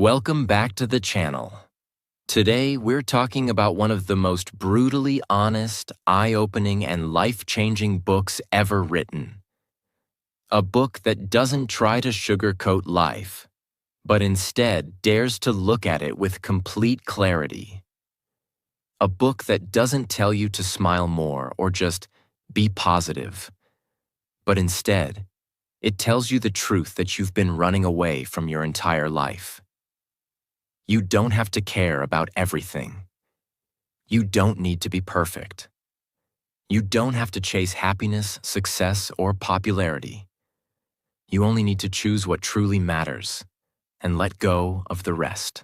Welcome back to the channel. Today, we're talking about one of the most brutally honest, eye-opening, and life-changing books ever written. A book that doesn't try to sugarcoat life, but instead dares to look at it with complete clarity. A book that doesn't tell you to smile more or just be positive, but instead, it tells you the truth that you've been running away from your entire life. You don't have to care about everything. You don't need to be perfect. You don't have to chase happiness, success, or popularity. You only need to choose what truly matters and let go of the rest.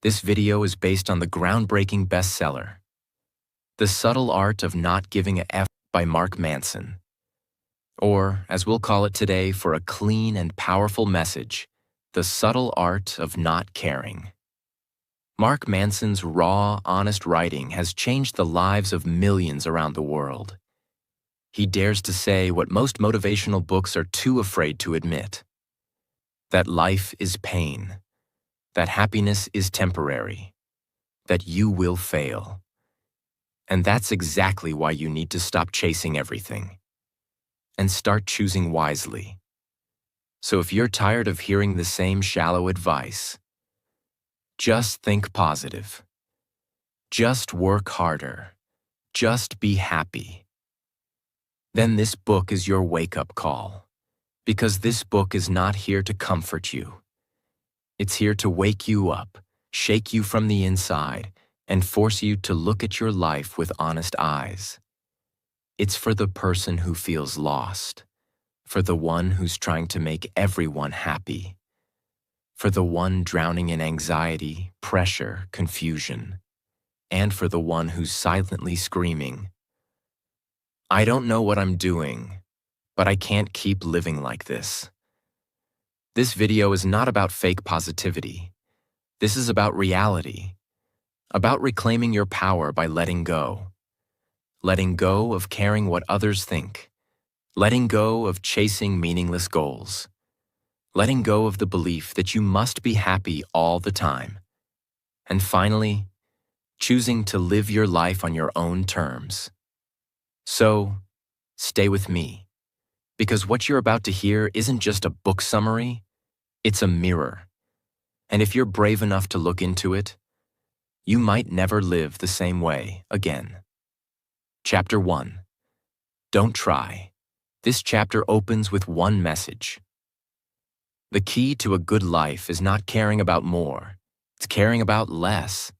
This video is based on the groundbreaking bestseller, The Subtle Art of Not Giving a F by Mark Manson. Or, as we'll call it today for a clean and powerful message, The Subtle Art of Not Caring. Mark Manson's raw, honest writing has changed the lives of millions around the world. He dares to say what most motivational books are too afraid to admit: that life is pain, that happiness is temporary, that you will fail. And that's exactly why you need to stop chasing everything and start choosing wisely. So if you're tired of hearing the same shallow advice, just think positive. Just work harder. Just be happy. Then this book is your wake-up call, because this book is not here to comfort you. It's here to wake you up, shake you from the inside, and force you to look at your life with honest eyes. It's for the person who feels lost, for the one who's trying to make everyone happy, for the one drowning in anxiety, pressure, confusion, and for the one who's silently screaming, "I don't know what I'm doing, but I can't keep living like this." This video is not about fake positivity. This is about reality, about reclaiming your power by letting go of caring what others think, letting go of chasing meaningless goals, letting go of the belief that you must be happy all the time, and finally, choosing to live your life on your own terms. So, stay with me, because what you're about to hear isn't just a book summary, it's a mirror. And if you're brave enough to look into it, you might never live the same way again. Chapter 1. Don't try. This chapter opens with one message. The key to a good life is not caring about more, it's caring about less,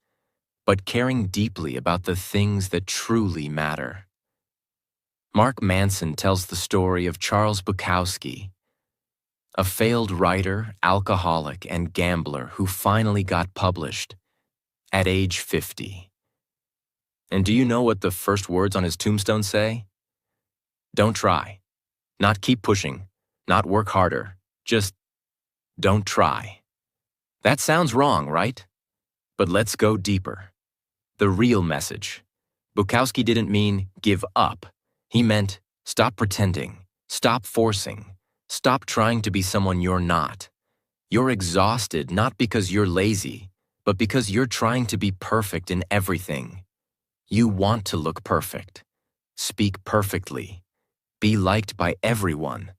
but caring deeply about the things that truly matter. Mark Manson tells the story of Charles Bukowski, a failed writer, alcoholic, and gambler who finally got published at age 50. And do you know what the first words on his tombstone say? Don't try. Not keep pushing. Not work harder. Just don't try. That sounds wrong, right? But let's go deeper. The real message. Bukowski didn't mean give up. He meant stop pretending. Stop forcing. Stop trying to be someone you're not. You're exhausted not because you're lazy, but because you're trying to be perfect in everything. You want to look perfect, speak perfectly, be liked by everyone,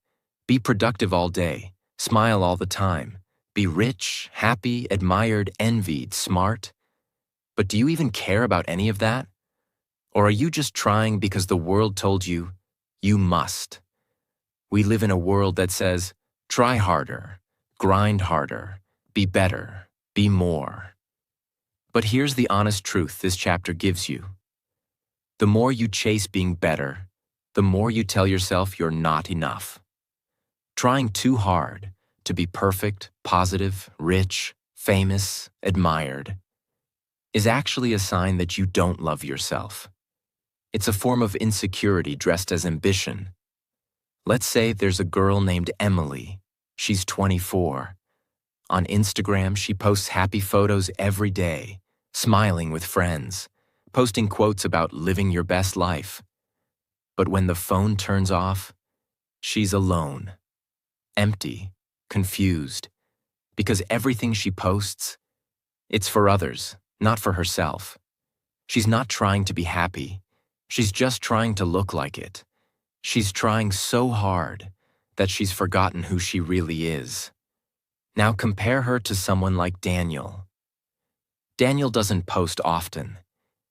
be productive all day, smile all the time, be rich, happy, admired, envied, smart. But do you even care about any of that? Or are you just trying because the world told you, you must? We live in a world that says, try harder, grind harder, be better, be more. But here's the honest truth this chapter gives you. The more you chase being better, the more you tell yourself you're not enough. Trying too hard to be perfect, positive, rich, famous, admired is actually a sign that you don't love yourself. It's a form of insecurity dressed as ambition. Let's say there's a girl named Emily. She's 24. On Instagram, she posts happy photos every day, smiling with friends, posting quotes about living your best life. But when the phone turns off, she's alone, empty, confused, Because everything she posts, it's for others, not for herself. She's not trying to be happy. She's just trying to look like it. She's trying so hard that she's forgotten who she really is. Now compare her to someone like Daniel. Daniel doesn't post often.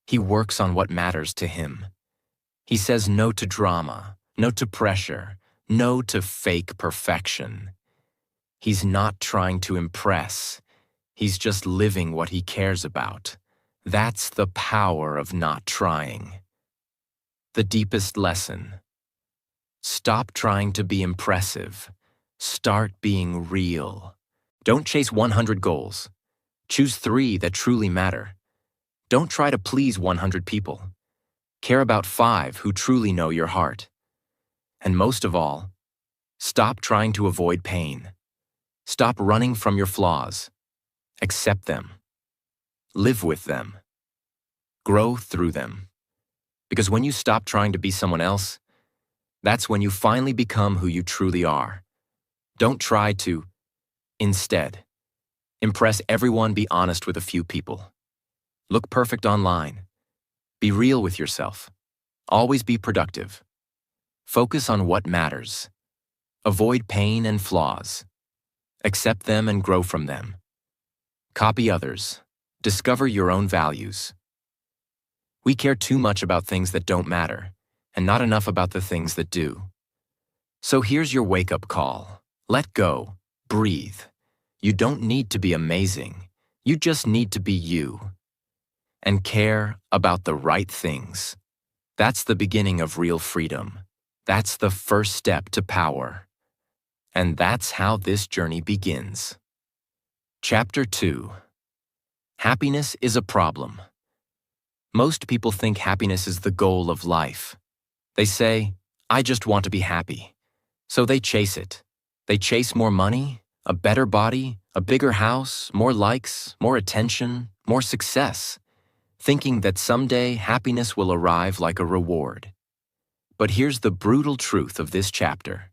He works on what matters to him. He says no to drama, no to pressure, no to fake perfection. He's not trying to impress. He's just living what he cares about. That's the power of not trying. The deepest lesson. Stop trying to be impressive. Start being real. Don't chase 100 goals. Choose 3 that truly matter. Don't try to please 100 people. Care about 5 who truly know your heart. And most of all, stop trying to avoid pain. Stop running from your flaws. Accept them. Live with them. Grow through them. Because when you stop trying to be someone else, that's when you finally become who you truly are. Don't try to, instead, impress everyone, be honest with a few people. Look perfect online. Be real with yourself. Always be productive. Focus on what matters. Avoid pain and flaws. Accept them and grow from them. Copy others. Discover your own values. We care too much about things that don't matter, and not enough about the things that do. So here's your wake-up call. Let go. Breathe. You don't need to be amazing. You just need to be you. And care about the right things. That's the beginning of real freedom. That's the first step to power. And that's how this journey begins. Chapter 2. Happiness is a problem. Most people think happiness is the goal of life. They say, I just want to be happy. So they chase it. They chase more money, a better body, a bigger house, more likes, more attention, more success, thinking that someday happiness will arrive like a reward. But here's the brutal truth of this chapter.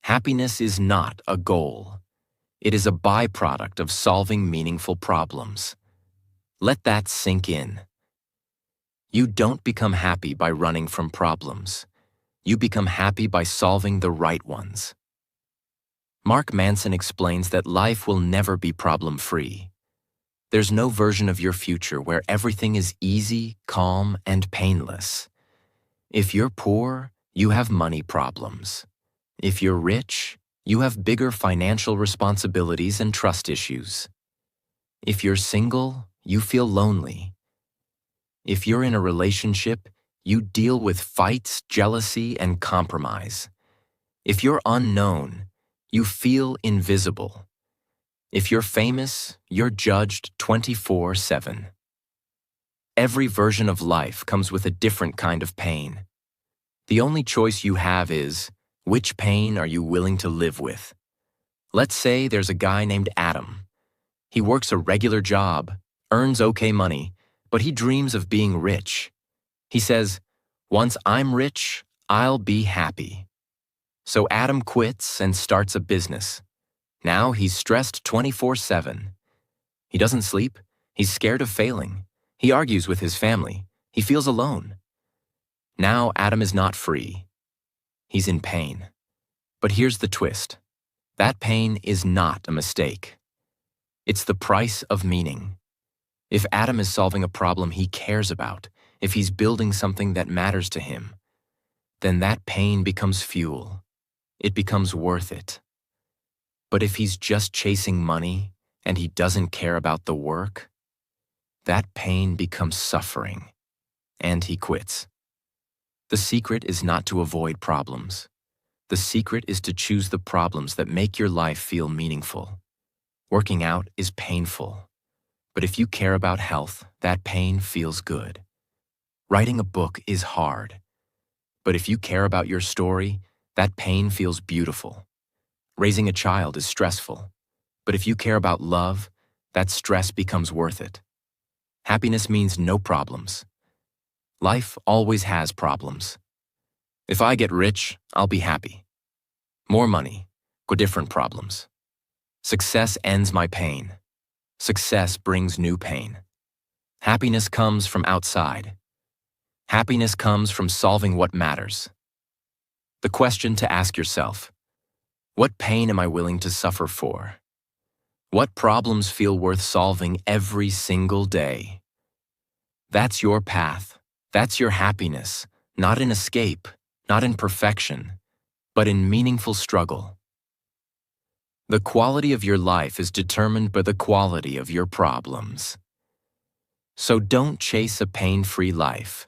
Happiness is not a goal. It is a byproduct of solving meaningful problems. Let that sink in. You don't become happy by running from problems. You become happy by solving the right ones. Mark Manson explains that life will never be problem-free. There's no version of your future where everything is easy, calm, and painless. If you're poor, you have money problems. If you're rich, you have bigger financial responsibilities and trust issues. If you're single, you feel lonely. If you're in a relationship, you deal with fights, jealousy, and compromise. If you're unknown, you feel invisible. If you're famous, you're judged 24/7. Every version of life comes with a different kind of pain. The only choice you have is, which pain are you willing to live with? Let's say there's a guy named Adam. He works a regular job, earns okay money, but he dreams of being rich. He says, once I'm rich, I'll be happy. So Adam quits and starts a business. Now he's stressed 24/7. He doesn't sleep. He's scared of failing. He argues with his family. He feels alone. Now Adam is not free. He's in pain. But here's the twist. That pain is not a mistake. It's the price of meaning. If Adam is solving a problem he cares about, if he's building something that matters to him, then that pain becomes fuel. It becomes worth it. But if he's just chasing money and he doesn't care about the work, that pain becomes suffering, and he quits. The secret is not to avoid problems. The secret is to choose the problems that make your life feel meaningful. Working out is painful, but if you care about health, that pain feels good. Writing a book is hard, but if you care about your story, that pain feels beautiful. Raising a child is stressful, but if you care about love, that stress becomes worth it. Happiness means no problems. Life always has problems. If I get rich, I'll be happy. More money, different problems. Success ends my pain. Success brings new pain. Happiness comes from outside. Happiness comes from solving what matters. The question to ask yourself: what pain am I willing to suffer for? What problems feel worth solving every single day? That's your path. That's your happiness, not in escape, not in perfection, but in meaningful struggle. The quality of your life is determined by the quality of your problems. So don't chase a pain-free life.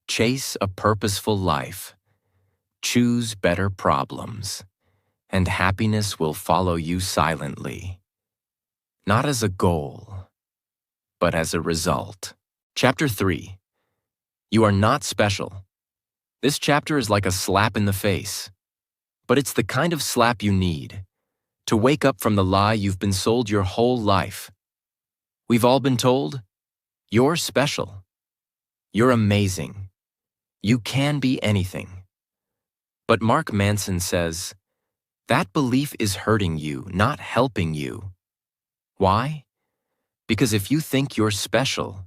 Chase a purposeful life. Choose better problems, and happiness will follow you silently. Not as a goal, but as a result. Chapter 3. You are not special. This chapter is like a slap in the face, but it's the kind of slap you need to wake up from the lie you've been sold your whole life. We've all been told, you're special. You're amazing. You can be anything. But Mark Manson says, that belief is hurting you, not helping you. Why? Because if you think you're special,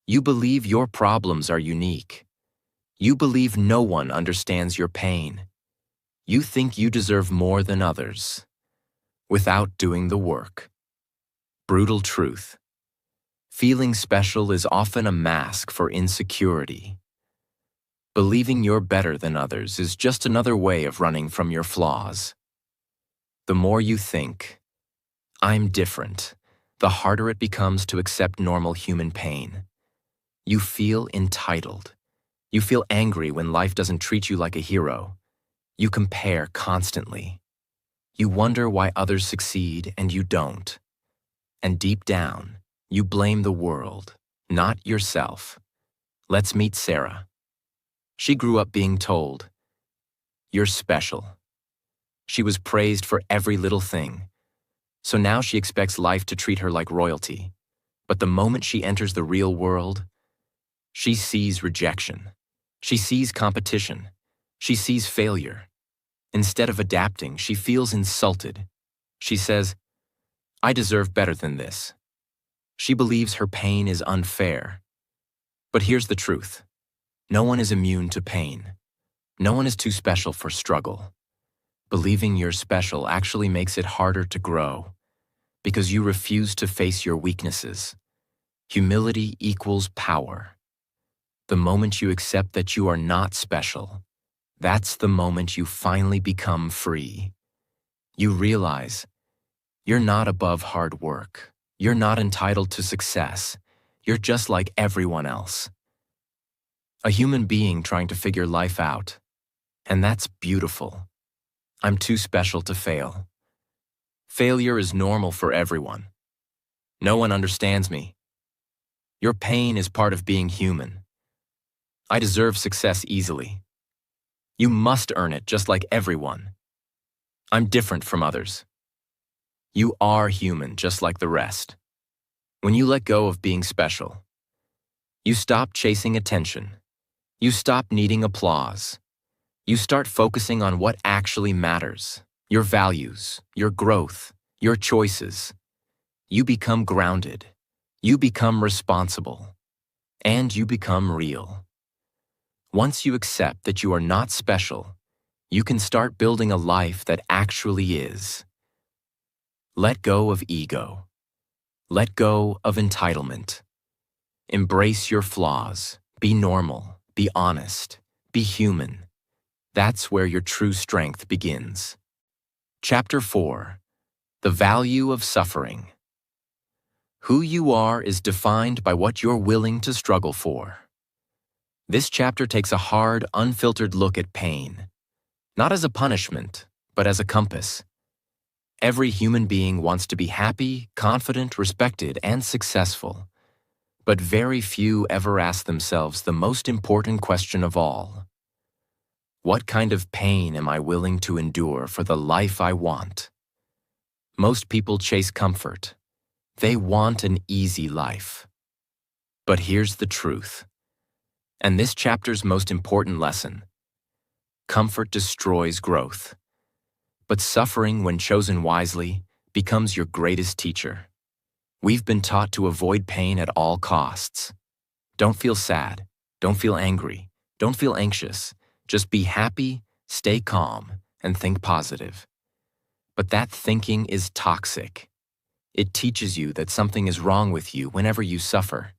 you believe your problems are unique. You believe no one understands your pain. You think you deserve more than others, without doing the work. Brutal truth. Feeling special is often a mask for insecurity. Believing you're better than others is just another way of running from your flaws. The more you think, I'm different, the harder it becomes to accept normal human pain. You feel entitled. You feel angry when life doesn't treat you like a hero. You compare constantly. You wonder why others succeed and you don't. And deep down, you blame the world, not yourself. Let's meet Sarah. She grew up being told, you're special. She was praised for every little thing. So now she expects life to treat her like royalty. But the moment she enters the real world, she sees rejection. She sees competition. She sees failure. Instead of adapting, she feels insulted. She says, I deserve better than this. She believes her pain is unfair. But here's the truth. No one is immune to pain. No one is too special for struggle. Believing you're special actually makes it harder to grow, because you refuse to face your weaknesses. Humility equals power. The moment you accept that you are not special, that's the moment you finally become free. You realize you're not above hard work. You're not entitled to success. You're just like everyone else. A human being trying to figure life out. And that's beautiful. I'm too special to fail. Failure is normal for everyone. No one understands me. Your pain is part of being human. I deserve success easily. You must earn it just like everyone. I'm different from others. You are human just like the rest. When you let go of being special, you stop chasing attention. You stop needing applause. You start focusing on what actually matters, your values, your growth, your choices. You become grounded. You become responsible. And you become real. Once you accept that you are not special, you can start building a life that actually is. Let go of ego. Let go of entitlement. Embrace your flaws. Be normal. Be honest. Be human. That's where your true strength begins. Chapter 4. The Value of Suffering. Who you are is defined by what you're willing to struggle for. This chapter takes a hard, unfiltered look at pain, not as a punishment, but as a compass. Every human being wants to be happy, confident, respected, and successful. But very few ever ask themselves the most important question of all. What kind of pain am I willing to endure for the life I want? Most people chase comfort. They want an easy life. But here's the truth, and this chapter's most important lesson. Comfort destroys growth. But suffering, when chosen wisely, becomes your greatest teacher. We've been taught to avoid pain at all costs. Don't feel sad. Don't feel angry. Don't feel anxious. Just be happy, stay calm, and think positive. But that thinking is toxic. It teaches you that something is wrong with you whenever you suffer.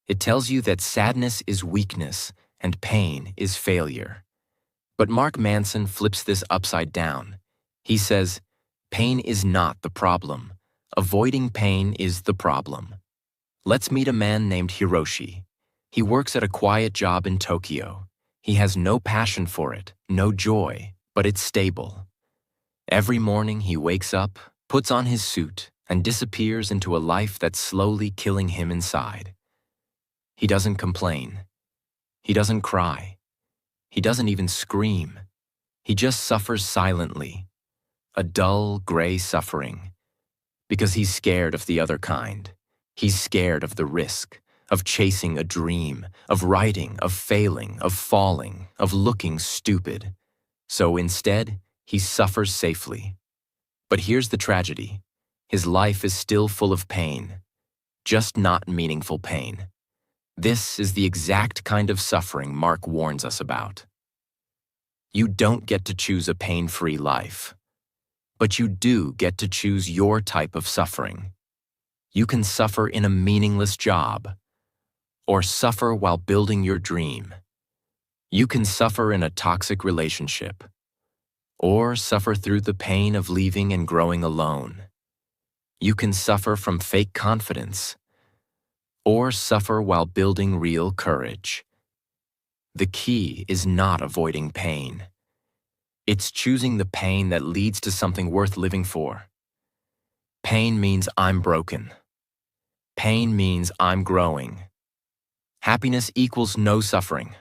It tells you that sadness is weakness and pain is failure. But Mark Manson flips this upside down. He says, pain is not the problem. Avoiding pain is the problem. Let's meet a man named Hiroshi. He works at a quiet job in Tokyo. He has no passion for it, no joy, but it's stable. Every morning he wakes up, puts on his suit, and disappears into a life that's slowly killing him inside. He doesn't complain. He doesn't cry. He doesn't even scream. He just suffers silently, a dull, gray suffering, because he's scared of the other kind. He's scared of the risk, of chasing a dream, of writing, of failing, of falling, of looking stupid. So instead, he suffers safely. But here's the tragedy. His life is still full of pain, just not meaningful pain. This is the exact kind of suffering Mark warns us about. You don't get to choose a pain-free life, but you do get to choose your type of suffering. You can suffer in a meaningless job, or suffer while building your dream. You can suffer in a toxic relationship, or suffer through the pain of leaving and growing alone. You can suffer from fake confidence, or suffer while building real courage. The key is not avoiding pain. It's choosing the pain that leads to something worth living for. Pain means I'm broken. Pain means I'm growing. Happiness equals no suffering.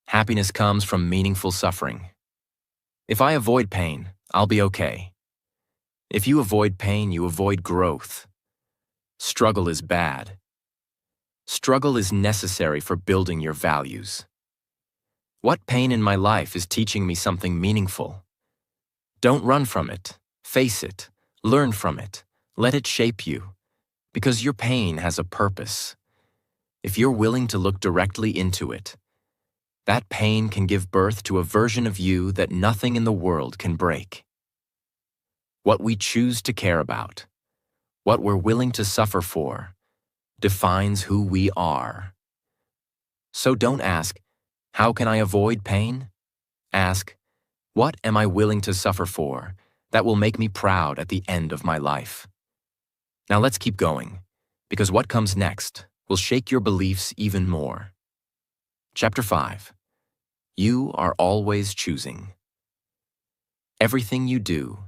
Happiness comes from meaningful suffering. If I avoid pain, I'll be okay. If you avoid pain, you avoid growth. Struggle is bad. Struggle is necessary for building your values. What pain in my life is teaching me something meaningful? Don't run from it. Face it. Learn from it. Let it shape you. Because your pain has a purpose. If you're willing to look directly into it, that pain can give birth to a version of you that nothing in the world can break. What we choose to care about, what we're willing to suffer for, defines who we are. So don't ask, how can I avoid pain? Ask, what am I willing to suffer for that will make me proud at the end of my life? Now let's keep going, because what comes next will shake your beliefs even more. Chapter 5. You are always choosing. Everything you do,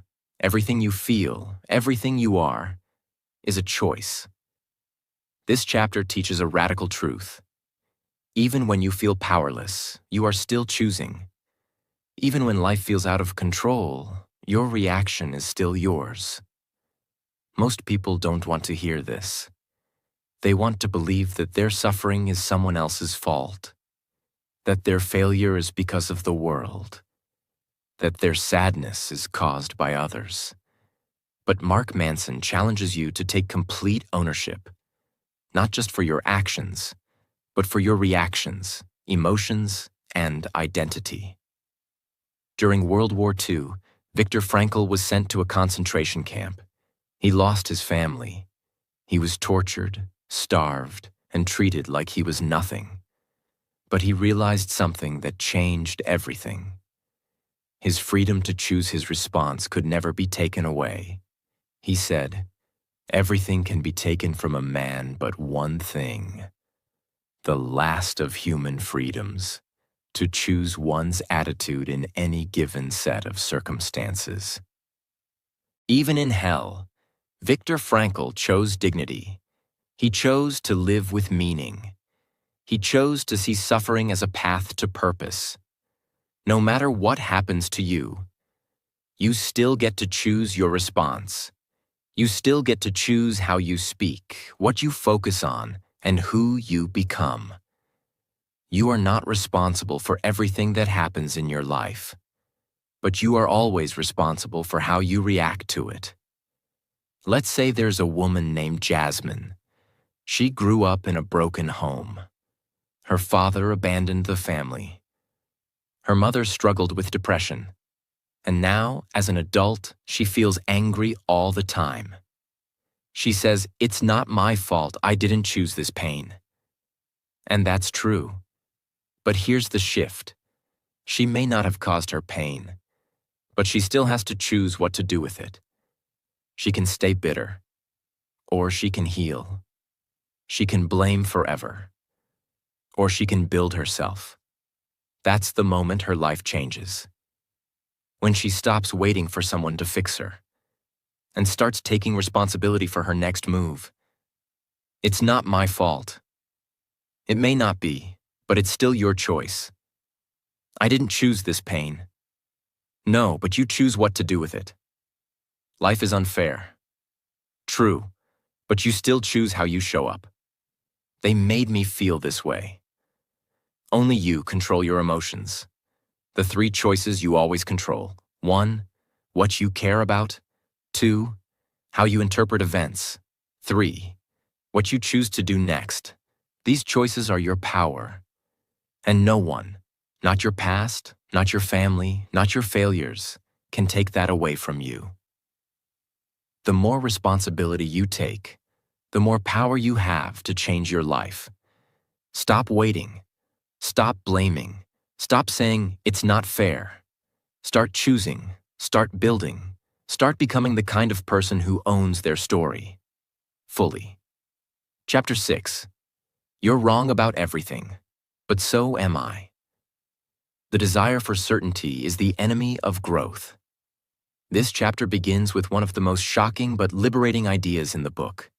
everything you feel, everything you are, is a choice. This chapter teaches a radical truth. Even when you feel powerless, you are still choosing. Even when life feels out of control, your reaction is still yours. Most people don't want to hear this. They want to believe that their suffering is someone else's fault, that their failure is because of the world, that their sadness is caused by others. But Mark Manson challenges you to take complete ownership, not just for your actions, but for your reactions, emotions, and identity. During World War II, Viktor Frankl was sent to a concentration camp. He lost his family. He was tortured, starved, and treated like he was nothing. But he realized something that changed everything. His freedom to choose his response could never be taken away. He said, "Everything can be taken from a man but one thing, the last of human freedoms, to choose one's attitude in any given set of circumstances." Even in hell, Viktor Frankl chose dignity. He chose to live with meaning. He chose to see suffering as a path to purpose. No matter what happens to you, you still get to choose your response. You still get to choose how you speak, what you focus on, and who you become. You are not responsible for everything that happens in your life, but you are always responsible for how you react to it. Let's say there's a woman named Jasmine. She grew up in a broken home. Her father abandoned the family. Her mother struggled with depression. And now, as an adult, she feels angry all the time. She says, "It's not my fault, I didn't choose this pain." And that's true. But here's the shift. She may not have caused her pain, but she still has to choose what to do with it. She can stay bitter, or she can heal. She can blame forever, or she can build herself. That's the moment her life changes. When she stops waiting for someone to fix her and starts taking responsibility for her next move. It's not my fault. It may not be, but it's still your choice. I didn't choose this pain. No, but you choose what to do with it. Life is unfair. True, but you still choose how you show up. They made me feel this way. Only you control your emotions. The 3 choices you always control. 1, what you care about. 2, how you interpret events. 3, what you choose to do next. These choices are your power. And no one, not your past, not your family, not your failures, can take that away from you. The more responsibility you take, the more power you have to change your life. Stop waiting. Stop blaming. Stop saying, "It's not fair." Start choosing. Start building. Start becoming the kind of person who owns their story. Fully. Chapter 6. You're wrong about everything, but so am I. The desire for certainty is the enemy of growth. This chapter begins with one of the most shocking but liberating ideas in the book.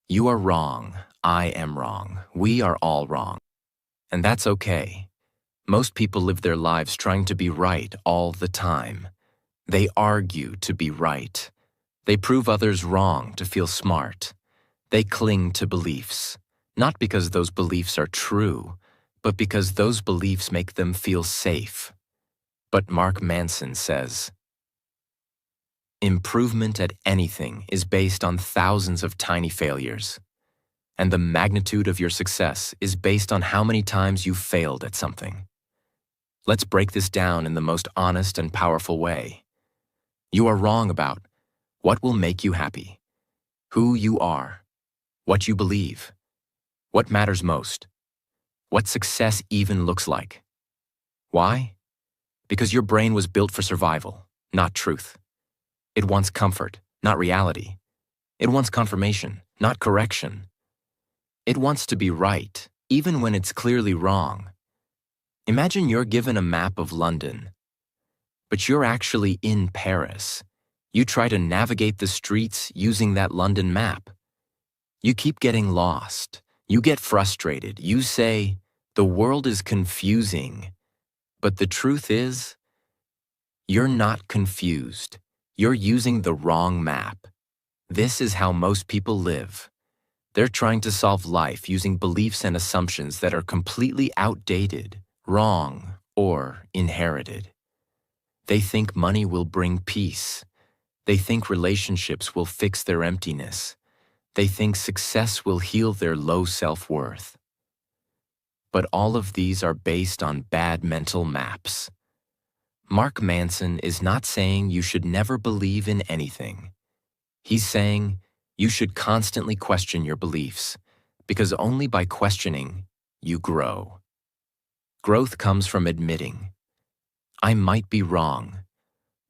You are wrong. I am wrong. We are all wrong. And that's okay. Most people live their lives trying to be right all the time. They argue to be right. They prove others wrong to feel smart. They cling to beliefs, not because those beliefs are true, but because those beliefs make them feel safe. But Mark Manson says, improvement at anything is based on thousands of tiny failures. And the magnitude of your success is based on how many times you failed at something. Let's break this down in the most honest and powerful way. You are wrong about what will make you happy, who you are, what you believe, what matters most, what success even looks like. Why? Because your brain was built for survival, not truth. It wants comfort, not reality. It wants confirmation, not correction. It wants to be right, even when it's clearly wrong. Imagine you're given a map of London, but you're actually in Paris. You try to navigate the streets using that London map. You keep getting lost. You get frustrated. You say, "The world is confusing." But the truth is, you're not confused. You're using the wrong map. This is how most people live. They're trying to solve life using beliefs and assumptions that are completely outdated, wrong, or inherited. They think money will bring peace. They think relationships will fix their emptiness. They think success will heal their low self-worth. But all of these are based on bad mental maps. Mark Manson is not saying you should never believe in anything. He's saying you should constantly question your beliefs, because only by questioning, you grow. Growth comes from admitting, I might be wrong,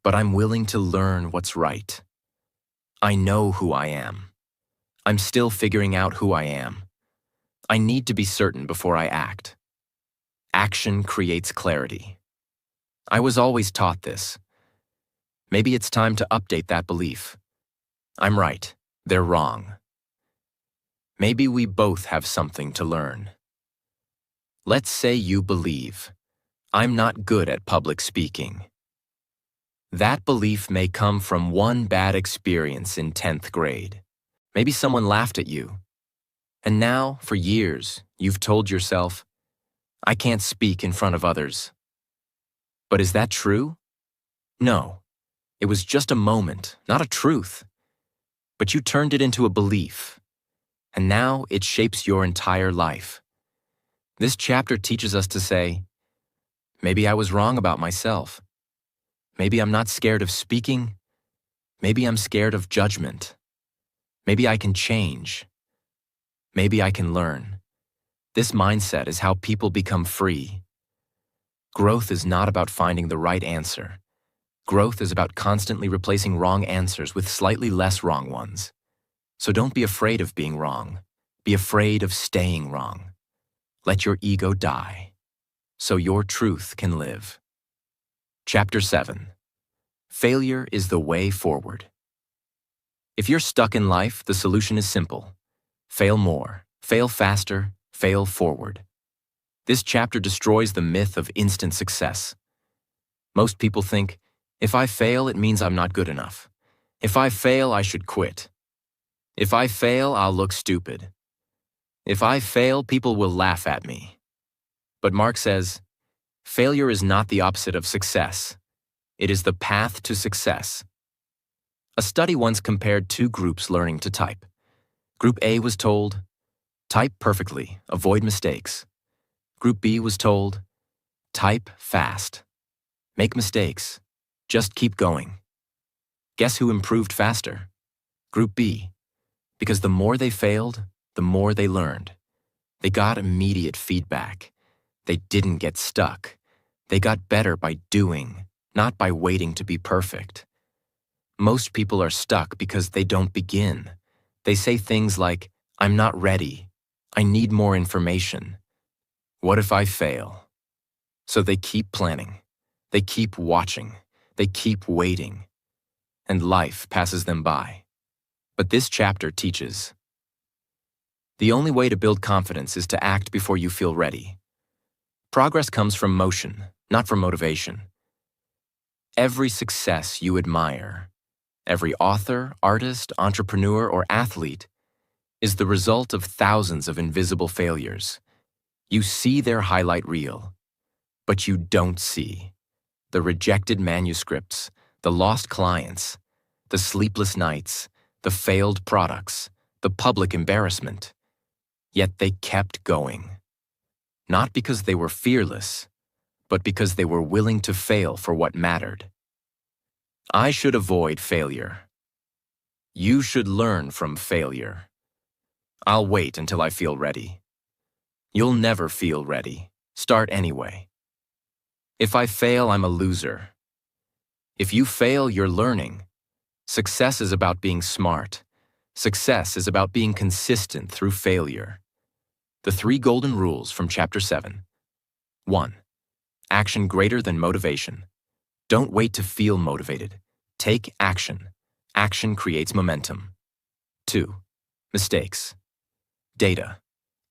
but I'm willing to learn what's right. I know who I am. I'm still figuring out who I am. I need to be certain before I act. Action creates clarity. I was always taught this. Maybe it's time to update that belief. I'm right, they're wrong. Maybe we both have something to learn. Let's say you believe, I'm not good at public speaking. That belief may come from one bad experience in 10th grade. Maybe someone laughed at you. And now, for years, you've told yourself, I can't speak in front of others. But is that true? No. It was just a moment, not a truth. but you turned it into a belief, and now it shapes your entire life. This chapter teaches us to say, maybe I was wrong about myself. Maybe I'm not scared of speaking. Maybe I'm scared of judgment. Maybe I can change. Maybe I can learn. This mindset is how people become free. Growth is not about finding the right answer. Growth is about constantly replacing wrong answers with slightly less wrong ones. So don't be afraid of being wrong. Be afraid of staying wrong. Let your ego die, so your truth can live. Chapter 7. Failure is the way forward. If you're stuck in life, the solution is simple. Fail more, fail faster, fail forward. This chapter destroys the myth of instant success. Most people think, if I fail, it means I'm not good enough. If I fail, I should quit. If I fail, I'll look stupid. If I fail, people will laugh at me. But Mark says, failure is not the opposite of success. It is the path to success. A study once compared two groups learning to type. Group A was told, type perfectly, avoid mistakes. Group B was told, type fast. Make mistakes. Just keep going. Guess who improved faster? Group B. Because the more they failed, the more they learned. They got immediate feedback. They didn't get stuck. They got better by doing, not by waiting to be perfect. Most people are stuck because they don't begin. They say things like, I'm not ready. I need more information. What if I fail? So they keep planning. They keep watching. They keep waiting. And life passes them by. But this chapter teaches, the only way to build confidence is to act before you feel ready. Progress comes from motion, not from motivation. Every success you admire, every author, artist, entrepreneur, or athlete is the result of thousands of invisible failures. You see their highlight reel, but you don't see the rejected manuscripts, the lost clients, the sleepless nights, the failed products, the public embarrassment. Yet they kept going. Not because they were fearless, but because they were willing to fail for what mattered. I should avoid failure. You should learn from failure. I'll wait until I feel ready. You'll never feel ready. Start anyway. If I fail, I'm a loser. If you fail, you're learning. Success is about being smart. Success is about being consistent through failure. The 3 golden rules from Chapter 7. 1. Action greater than motivation. Don't wait to feel motivated. Take action. Action creates momentum. 2. Mistakes. Data.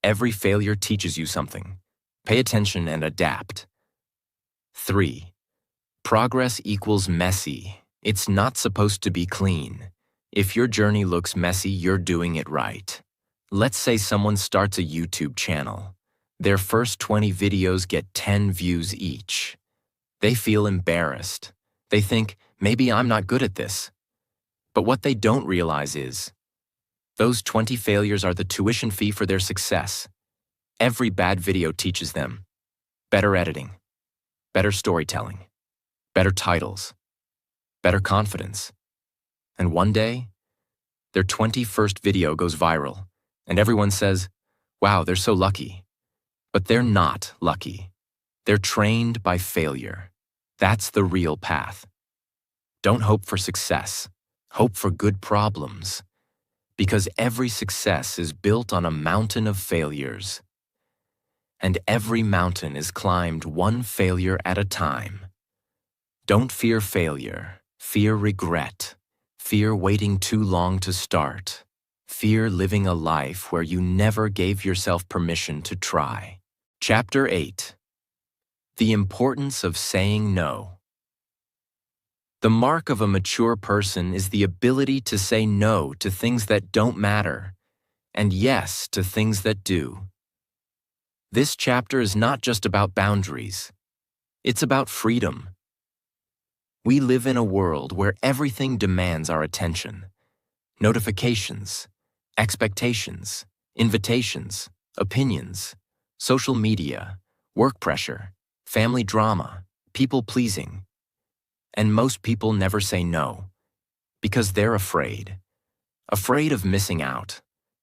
Every failure teaches you something. Pay attention and adapt. 3. Progress equals messy. It's not supposed to be clean. If your journey looks messy, you're doing it right. Let's say someone starts a YouTube channel. Their first 20 videos get 10 views each. They feel embarrassed. They think, maybe I'm not good at this. But what they don't realize is, those 20 failures are the tuition fee for their success. Every bad video teaches them better editing, better storytelling, better titles, better confidence. And one day, their 21st video goes viral, and everyone says, wow, they're so lucky. But they're not lucky. They're trained by failure. That's the real path. Don't hope for success. Hope for good problems. Because every success is built on a mountain of failures. And every mountain is climbed one failure at a time. Don't fear failure. Fear regret. Fear waiting too long to start. Fear living a life where you never gave yourself permission to try. Chapter 8. The importance of saying no. The mark of a mature person is the ability to say no to things that don't matter, and yes to things that do. This chapter is not just about boundaries. It's about freedom. We live in a world where everything demands our attention. notifications, expectations, invitations, opinions, social media, work pressure, family drama, people-pleasing. And most people never say no because they're afraid. Afraid of missing out,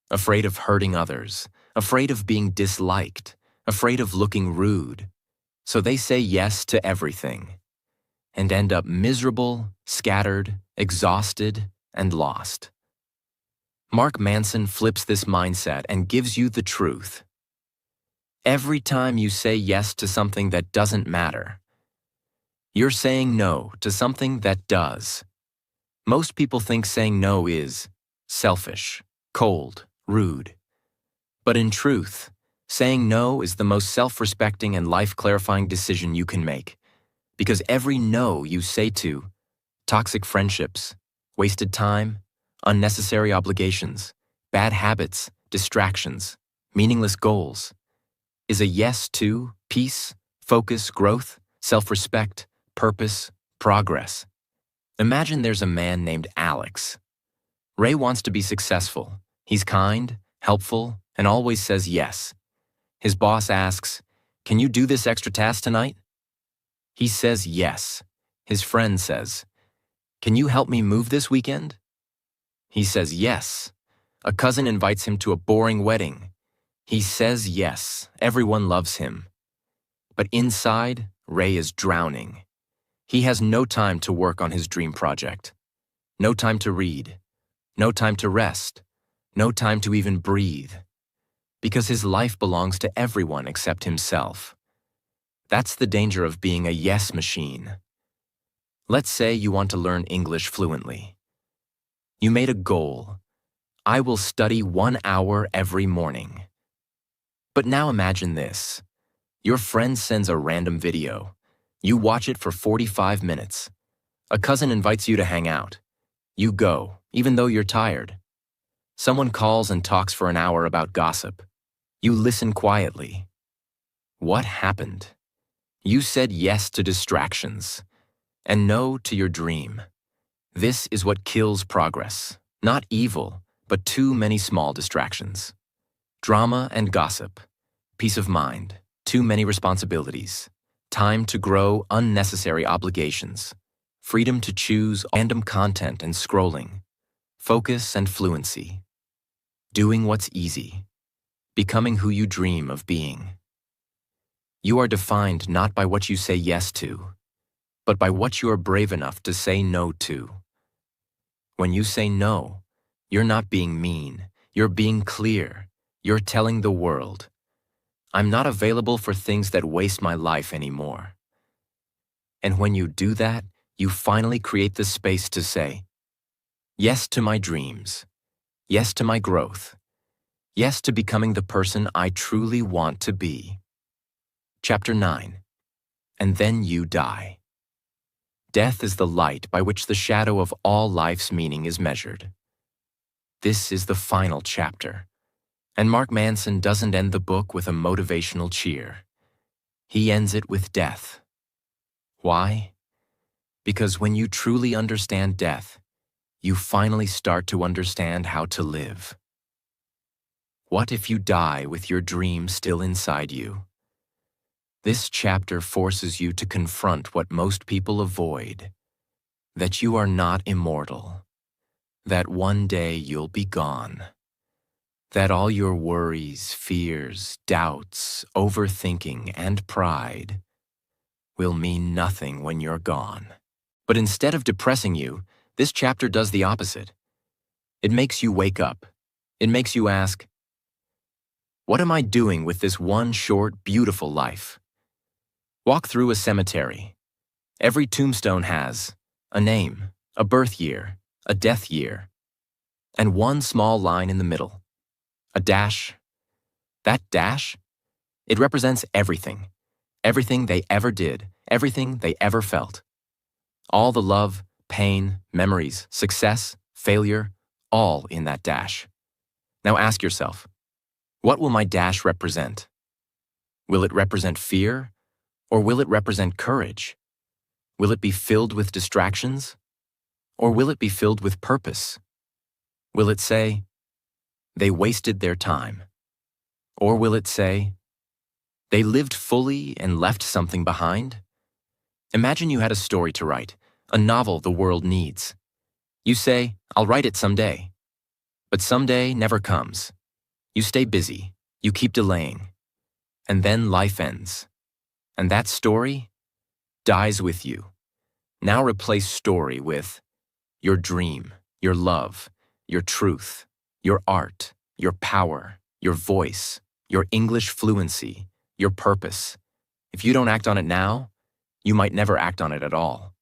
afraid of hurting others, afraid of being disliked, afraid of looking rude. So they say yes to everything and end up miserable, scattered, exhausted, and lost. Mark Manson flips this mindset and gives you the truth. Every time you say yes to something that doesn't matter, you're saying no to something that does. Most people think saying no is selfish, cold, rude. But in truth, saying no is the most self-respecting and life-clarifying decision you can make. Because every no you say to toxic friendships, wasted time, unnecessary obligations, bad habits, distractions, meaningless goals, is a yes to peace, focus, growth, self-respect, purpose, progress. Imagine there's a man named Alex. Ray wants to be successful. He's kind, helpful, and always says yes. His boss asks, "Can you do this extra task tonight?" He says yes. His friend says, "Can you help me move this weekend?" He says yes. A cousin invites him to a boring wedding. He says yes. Everyone loves him. But inside, Ray is drowning. He has no time to work on his dream project. No time to read. No time to rest. No time to even breathe. Because his life belongs to everyone except himself. That's the danger of being a yes machine. Let's say you want to learn English fluently. You made a goal. I will study 1 hour every morning. But now imagine this. Your friend sends a random video. You watch it for 45 minutes. A cousin invites you to hang out. You go, even though you're tired. Someone calls and talks for an hour about gossip. You listen quietly. What happened? You said yes to distractions and no to your dream. This is what kills progress. Not evil, but too many small distractions. Drama and gossip. Peace of mind. Too many responsibilities. Time to grow, unnecessary obligations. Freedom to choose random content and scrolling. Focus and fluency. Doing what's easy. Becoming who you dream of being. You are defined not by what you say yes to, but by what you are brave enough to say no to. When you say no, you're not being mean, you're being clear, you're telling the world, I'm not available for things that waste my life anymore. And when you do that, you finally create the space to say, yes to my dreams, yes to my growth, yes to becoming the person I truly want to be. Chapter 9. And then you die. Death is the light by which the shadow of all life's meaning is measured. This is the final chapter. And Mark Manson doesn't end the book with a motivational cheer. He ends it with death. Why? Because when you truly understand death, you finally start to understand how to live. What if you die with your dream still inside you? This chapter forces you to confront what most people avoid, that you are not immortal, that one day you'll be gone, that all your worries, fears, doubts, overthinking, and pride will mean nothing when you're gone. But instead of depressing you, this chapter does the opposite. It makes you wake up. It makes you ask, what am I doing with this one short, beautiful life? Walk through a cemetery. Every tombstone has a name, a birth year, a death year, and one small line in the middle, a dash. That dash, it represents everything, everything they ever did, everything they ever felt. All the love, pain, memories, success, failure, all in that dash. Now ask yourself, what will my dash represent? Will it represent fear? Or will it represent courage? Will it be filled with distractions? Or will it be filled with purpose? Will it say, they wasted their time? Or will it say, they lived fully and left something behind? Imagine you had a story to write, a novel the world needs. You say, I'll write it someday. But someday never comes. You stay busy, you keep delaying. And then life ends. And that story dies with you. Now replace story with your dream, your love, your truth, your art, your power, your voice, your English fluency, your purpose. If you don't act on it now, you might never act on it at all.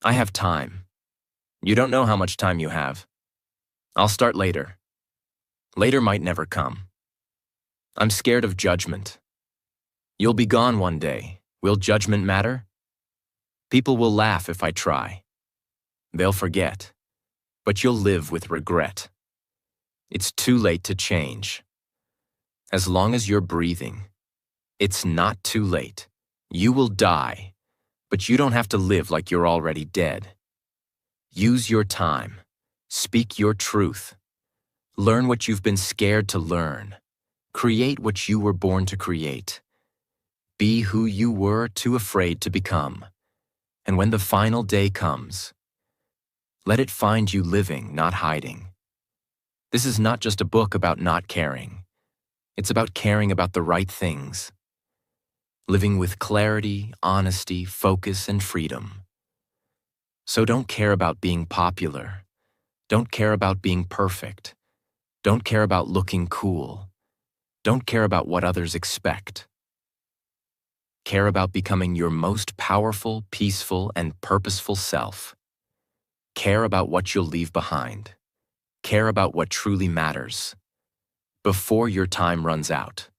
I have time. You don't know how much time you have. I'll start later. Later might never come. I'm scared of judgment. You'll be gone one day. Will judgment matter? People will laugh if I try. They'll forget, but you'll live with regret. It's too late to change. As long as you're breathing, it's not too late. You will die, but you don't have to live like you're already dead. Use your time. Speak your truth. Learn what you've been scared to learn. Create what you were born to create. Be who you were too afraid to become. And when the final day comes, let it find you living, not hiding. This is not just a book about not caring. It's about caring about the right things. Living with clarity, honesty, focus, and freedom. So don't care about being popular. Don't care about being perfect. Don't care about looking cool. Don't care about what others expect. Care about becoming your most powerful, peaceful, and purposeful self. Care about what you'll leave behind. Care about what truly matters. Before your time runs out.